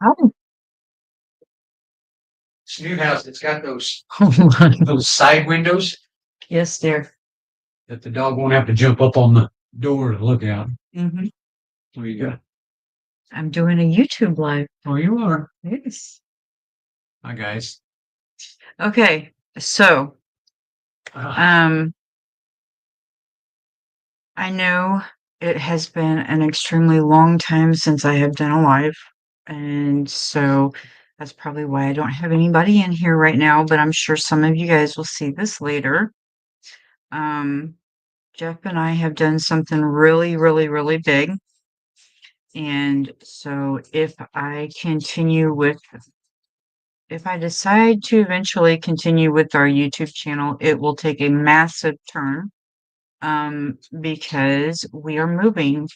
Oh, This new house, it's got those oh my. those side windows Yes, dear. that the dog won't have to jump up on the door to look out. Hmm. There you go. I'm doing a YouTube live. Oh, you are. Yes. Hi, guys. Okay, so Ah, um, I know it has been an extremely long time since I have done a live, and so that's probably why I don't have anybody in here right now, but I'm sure some of you guys will see this later. Um, Jeff and I have done something really, really, really big. And so if I decide to eventually continue with our YouTube channel, it will take a massive turn, because we are moving.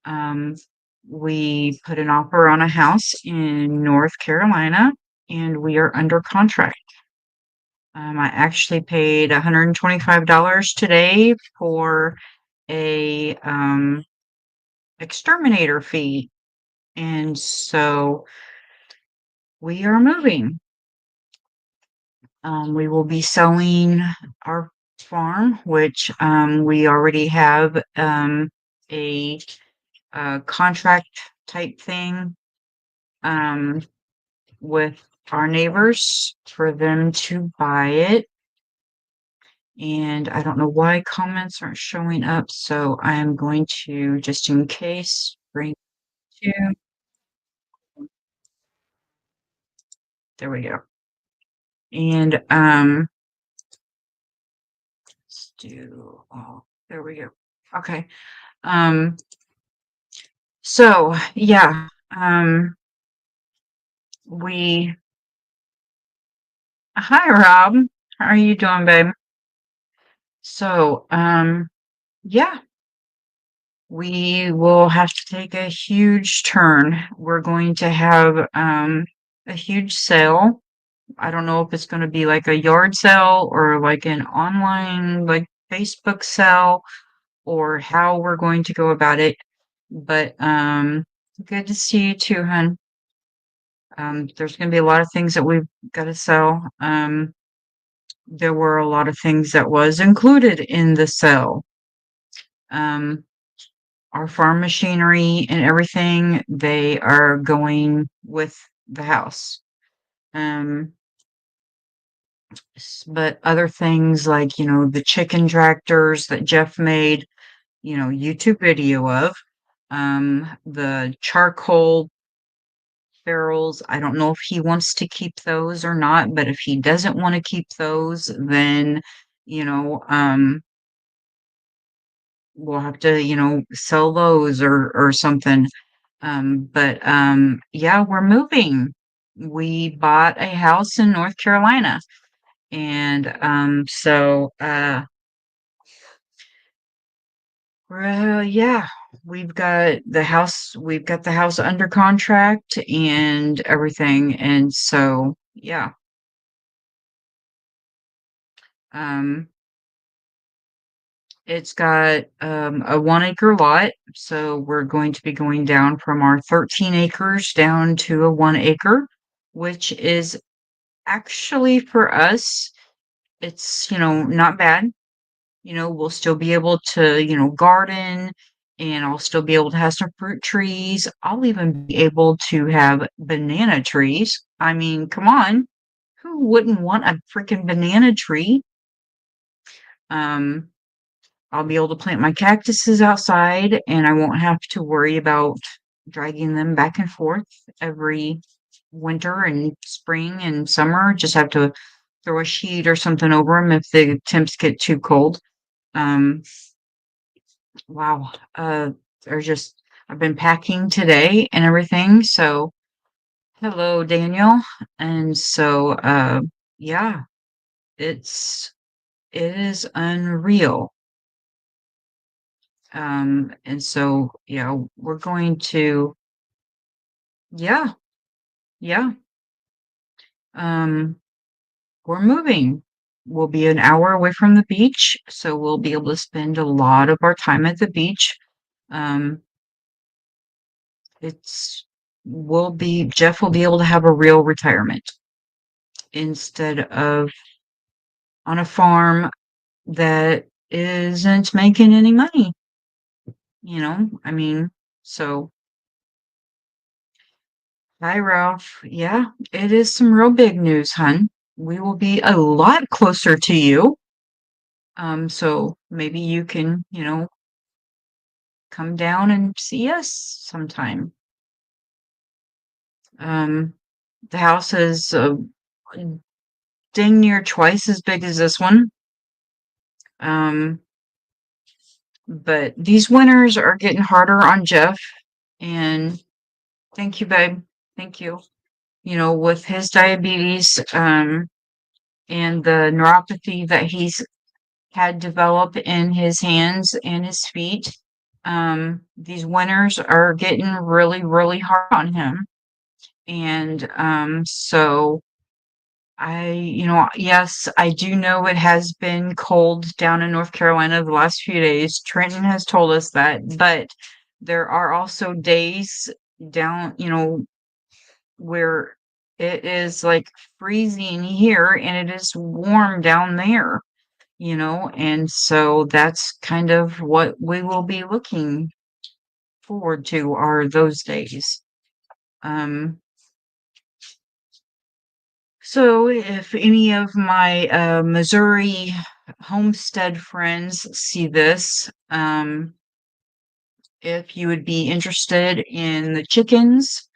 Um, we put an offer on a house in North Carolina and we are under contract. I actually paid $125 today for a exterminator fee. And so we are moving. We will be selling our farm, which we already have a, contract type thing um, with our neighbors for them to buy it. And I don't know why comments aren't showing up, so I am going to, just in case, bring to. There we go. And let's do. Oh, there we go. Okay. Um. So yeah. We. Hi, Rob. How are you doing, babe? So yeah. We will have to take a huge turn. We're going to have a huge sale. I don't know if it's going to be like a yard sale or like an online like Facebook sale or how we're going to go about it. But good to see you too, hun. There's going to be a lot of things that we've got to sell. There were a lot of things that was included in the sale. Um, our farm machinery and everything, they are going with the house. Um, but other things like, the chicken tractors that Jeff made, YouTube video of, the charcoal barrels. I don't know if he wants to keep those or not, but if he doesn't want to keep those, then, you know, um, we'll have to, sell those or something. But yeah, we're moving. We bought a house in North Carolina. And well, yeah, we've got the house under contract and everything. And so yeah. Um it's got a 1 acre lot. So we're going to be going down from our 13 acres down to a 1 acre, which is actually for us, it's, not bad. We'll still be able to, garden, and I'll still be able to have some fruit trees. I'll even be able to have banana trees. I mean, come on. Who wouldn't want a freaking banana tree? Um, I'll be able to plant my cactuses outside and I won't have to worry about dragging them back and forth every winter and spring and summer. Just have to throw a sheet or something over them if the temps get too cold. Um, wow. There's just I've been packing today and everything. So hello, Daniel. And so yeah, it's it is unreal. And so yeah, we're going to yeah, yeah. Um, we're moving. We'll be an hour away from the beach, so we'll be able to spend a lot of our time at the beach. Um, it's Jeff will be able to have a real retirement instead of on a farm that isn't making any money, I mean, so hi, Ralph. Yeah, it is some real big news, hun. We will be a lot closer to you. So maybe you can, come down and see us sometime. Um, the house is dang near twice as big as this one. Um, but these winters are getting harder on Jeff. And thank you, babe. Thank you. With his diabetes, and the neuropathy that he's had develop in his hands and his feet, these winters are getting really, really hard on him. And so yes, I do know it has been cold down in North Carolina the last few days. Trenton has told us that, but there are also days down, where it is like freezing here and it is warm down there, and so that's kind of what we will be looking forward to are those days. Um, So if any of my Missouri homestead friends see this, if you would be interested in the chickens,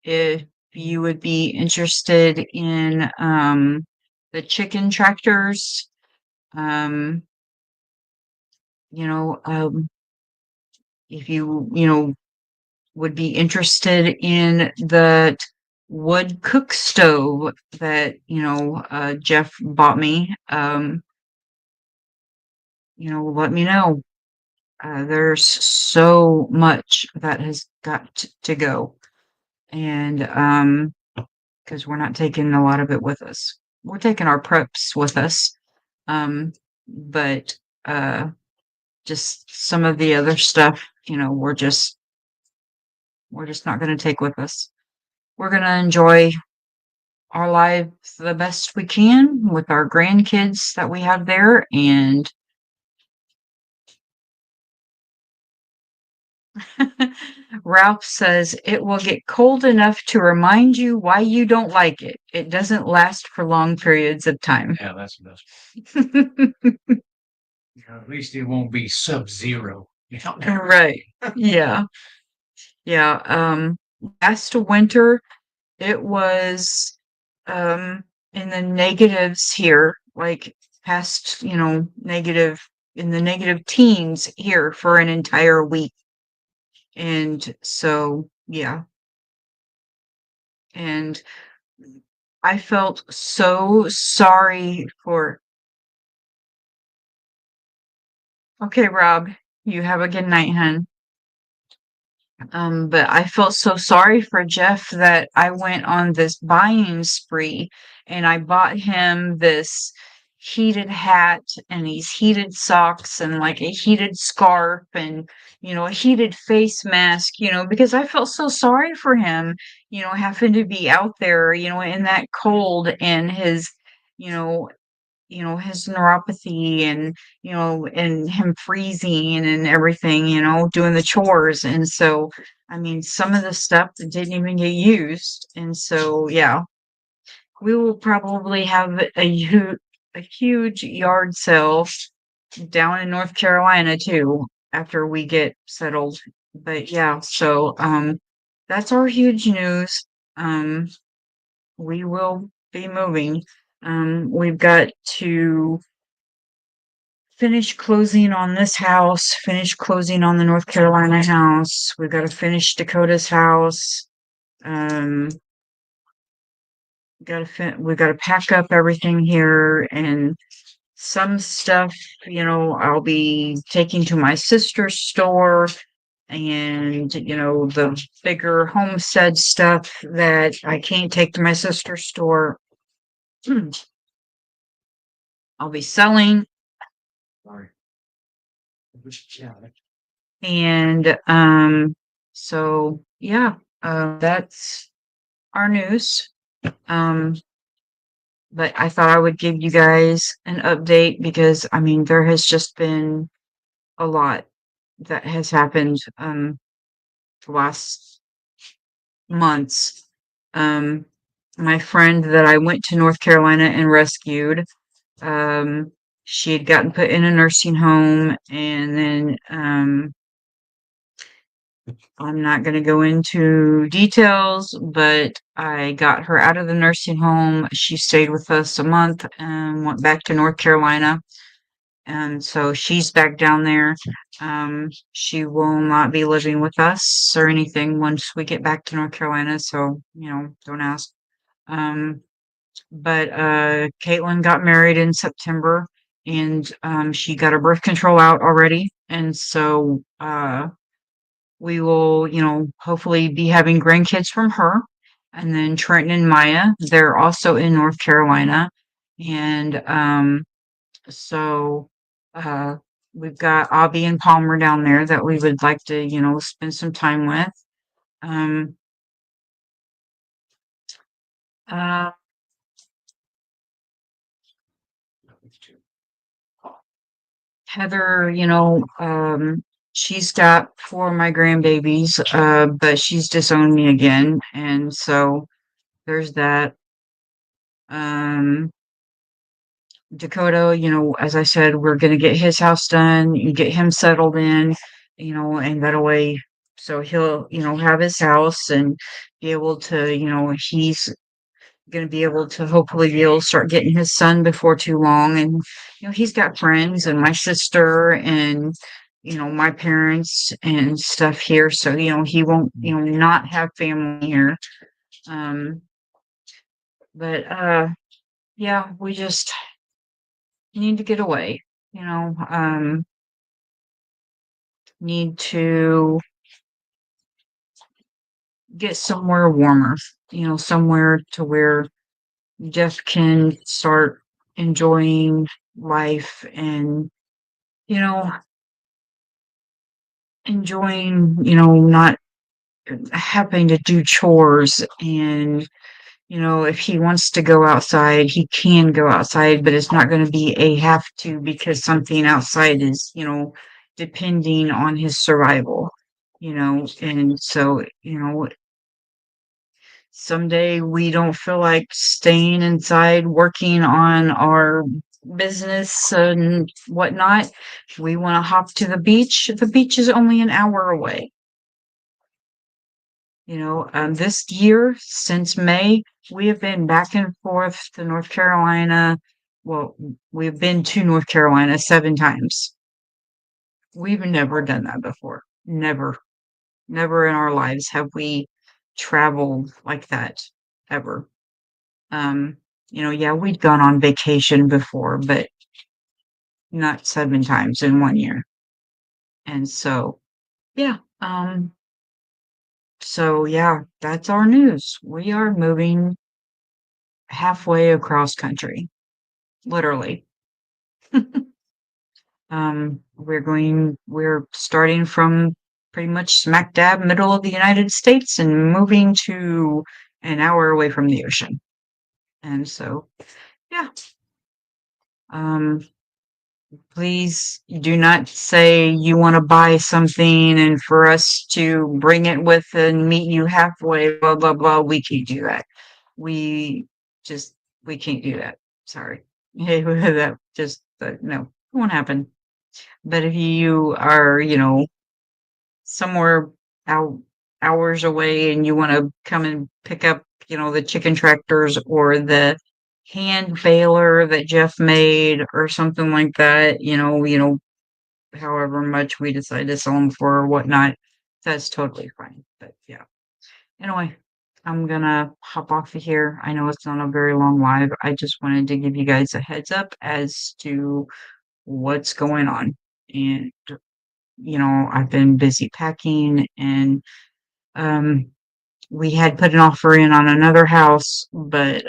if you would be interested in the chicken tractors, um, you know, um, if you would be interested in the wood cook stove that Jeff bought me, let me know. There's so much that has got to go, and because we're not taking a lot of it with us. We're taking our preps with us, but uh, just some of the other stuff, we're just not going to take with us. We're going to enjoy our lives the best we can with our grandkids that we have there, and Ralph says it will get cold enough to remind you why you don't like it. It doesn't last for long periods of time. Yeah, that's the best. At least it won't be sub-zero. Right. Yeah. Yeah. Last winter it was in the negatives here, like past, negative in the negative teens here for an entire week. And so, yeah. And I felt so sorry for Okay, Rob, you have a good night, hun. But I felt so sorry for Jeff that I went on this buying spree and I bought him this heated hat and these heated socks and like a heated scarf and, a heated face mask, because I felt so sorry for him, having to be out there, in that cold and you know, his neuropathy and, and him freezing and everything, doing the chores. And so, I mean, some of the stuff that didn't even get used. And so, yeah, we will probably have a huge yard sale down in North Carolina too after we get settled. But yeah, so that's our huge news. Um we will be moving. We've got to finish closing on this house, finish closing on the North Carolina house. We've got to finish Dakota's house. Um, we got to pack up everything here, and some stuff, I'll be taking to my sister's store, and the bigger homestead stuff that I can't take to my sister's store, I'll be selling. Sorry. Yeah, And so yeah, That's our news. Um, but I thought I would give you guys an update because I mean there has just been a lot that has happened the last months. Um, my friend that I went to North Carolina and rescued, um, she had gotten put in a nursing home, and then I'm not going to go into details, but I got her out of the nursing home. She stayed with us a month and went back to North Carolina. And so she's back down there. She will not be living with us or anything once we get back to North Carolina. So, don't ask. Um, but Caitlin got married in September, and she got her birth control out already. And so we will, hopefully be having grandkids from her. And then Trenton and Maya, they're also in North Carolina. And so uh, we've got Abby and Palmer down there that we would like to, spend some time with. Um, uh, Heather, she's got four of my grandbabies, but she's disowned me again. And so there's that. Um, Dakota, as I said, we're going to get his house done and get him settled in, and that way, so he'll, have his house and be able to, he's going to be able to hopefully be able to start getting his son before too long. And, he's got friends and my sister and, my parents and stuff here. So, he won't, not have family here. Um, but yeah, we just need to get away, need to get somewhere warmer, somewhere to where Jeff can start enjoying life and, you know, enjoying, not having to do chores and, if he wants to go outside, he can go outside, but it's not going to be a have to because something outside is, depending on his survival, and so, someday we don't feel like staying inside working on our business and whatnot. We want to hop to the beach. The beach is only an hour away. This year, since May, we have been back and forth to North Carolina. Well, we've been to North Carolina 7 times. We've never done that before. Never, never in our lives have we traveled like that ever. Um, yeah, we'd gone on vacation before, but not 7 times in one year. And so, yeah, so yeah, that's our news. We are moving halfway across country, literally. We're starting from pretty much smack dab middle of the United States and moving to an hour away from the ocean. And so, yeah, um, please do not say you want to buy something and for us to bring it with and meet you halfway, blah, blah, blah. We can't do that. We just, we can't do that. Sorry. Hey, that just, no, it won't happen. But if you are, somewhere out hours away and you want to come and pick up, the chicken tractors or the hand baler that Jeff made or something like that, however much we decide to sell them for or whatnot, that's totally fine. But yeah. Anyway, I'm gonna hop off of here. I know it's not a very long live. I just wanted to give you guys a heads up as to what's going on. And I've been busy packing and um we had put an offer in on another house, but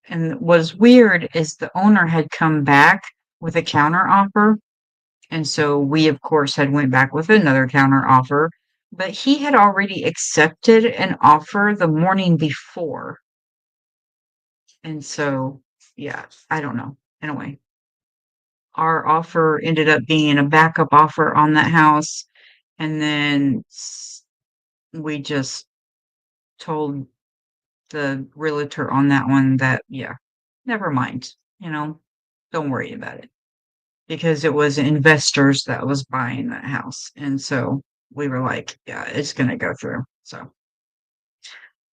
and what's weird is the owner had come back with a counter offer. And so we of course had went back with another counter offer, but he had already accepted an offer the morning before. And so, yeah, I don't know. Anyway, our offer ended up being a backup offer on that house. And then we just told the realtor on that one that, yeah, never mind, don't worry about it because it was investors that was buying that house. And so we were like, yeah, it's going to go through. So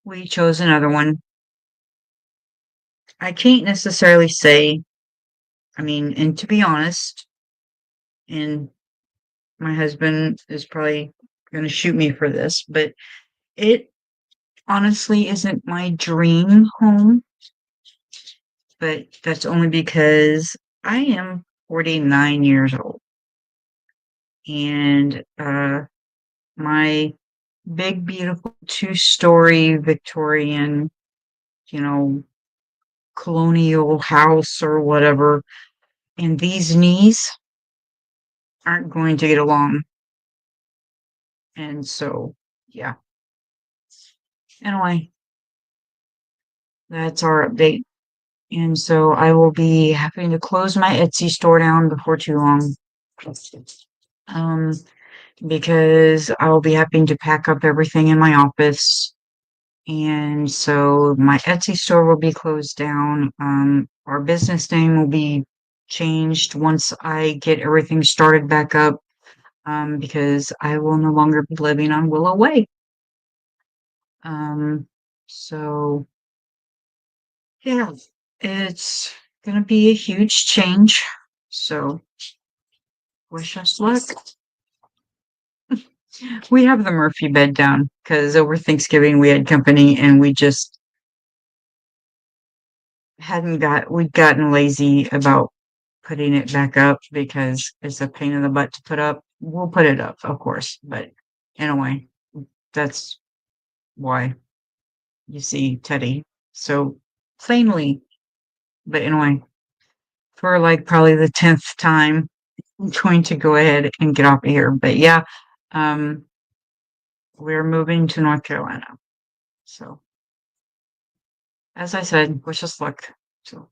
we chose another one. I can't necessarily say, I mean, and to be honest, and my husband is probably going to shoot me for this, but it honestly isn't my dream home. But that's only because I am 49 years old. And my big, beautiful two-story Victorian, you know, colonial house or whatever, and these knees aren't going to get along. And so, yeah. Anyway, that's our update. And so I will be having to close my Etsy store down before too long. Um, because I'll be having to pack up everything in my office. And so my Etsy store will be closed down. Our business name will be changed once I get everything started back up, because I will no longer be living on Willow Way. So yeah, it's gonna be a huge change. So wish us luck. We have the Murphy bed down because over Thanksgiving we had company and we just we'd gotten lazy about putting it back up because it's a pain in the butt to put up. We'll put it up, of course, but anyway, that's why you see Teddy so plainly. But anyway, for like probably the 10th time, I'm going to go ahead and get off of here. But yeah, um, we're moving to North Carolina. So as I said, wish us luck. So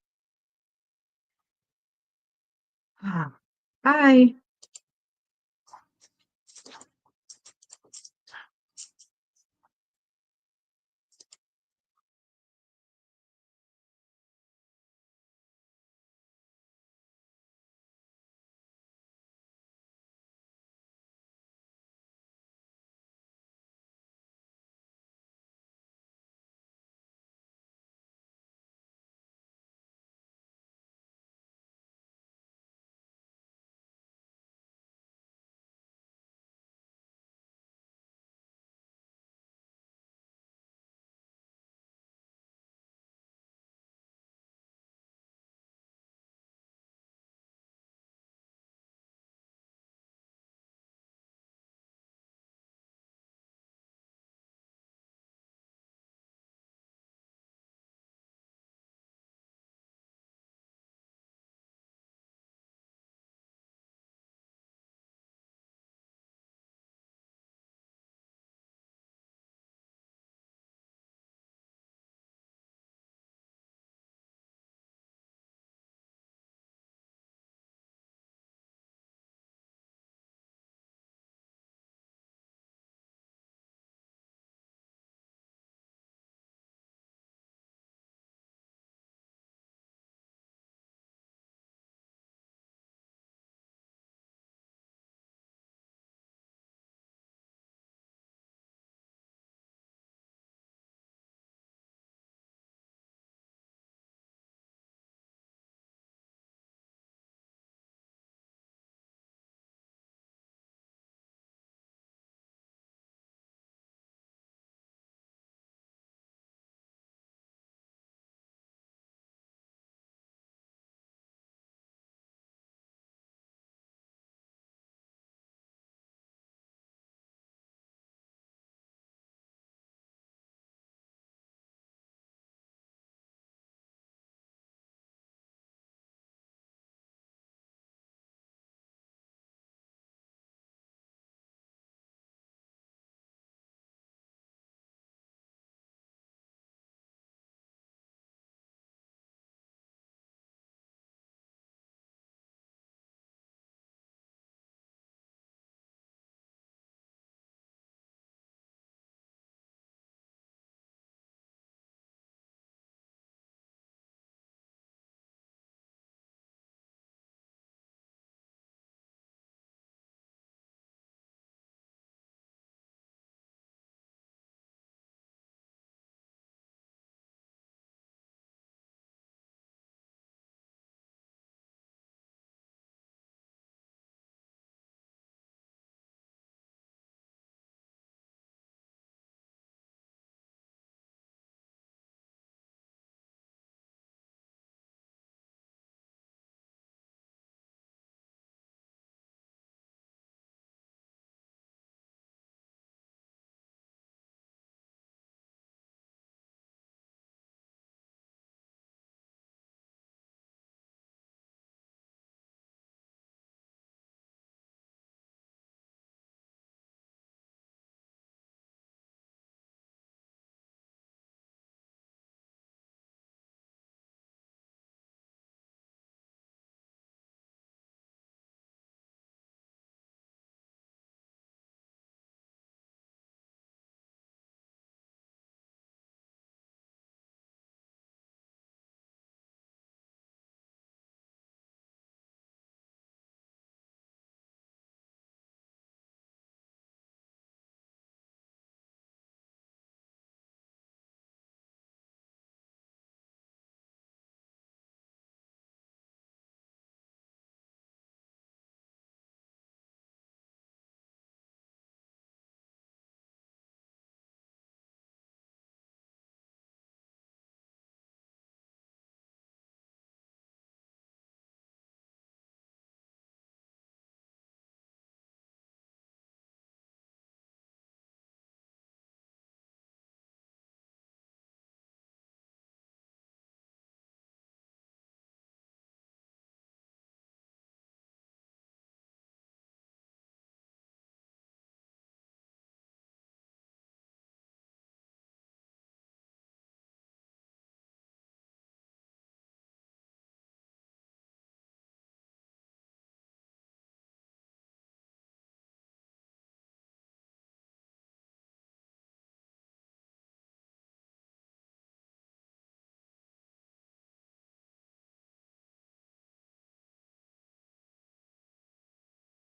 bye.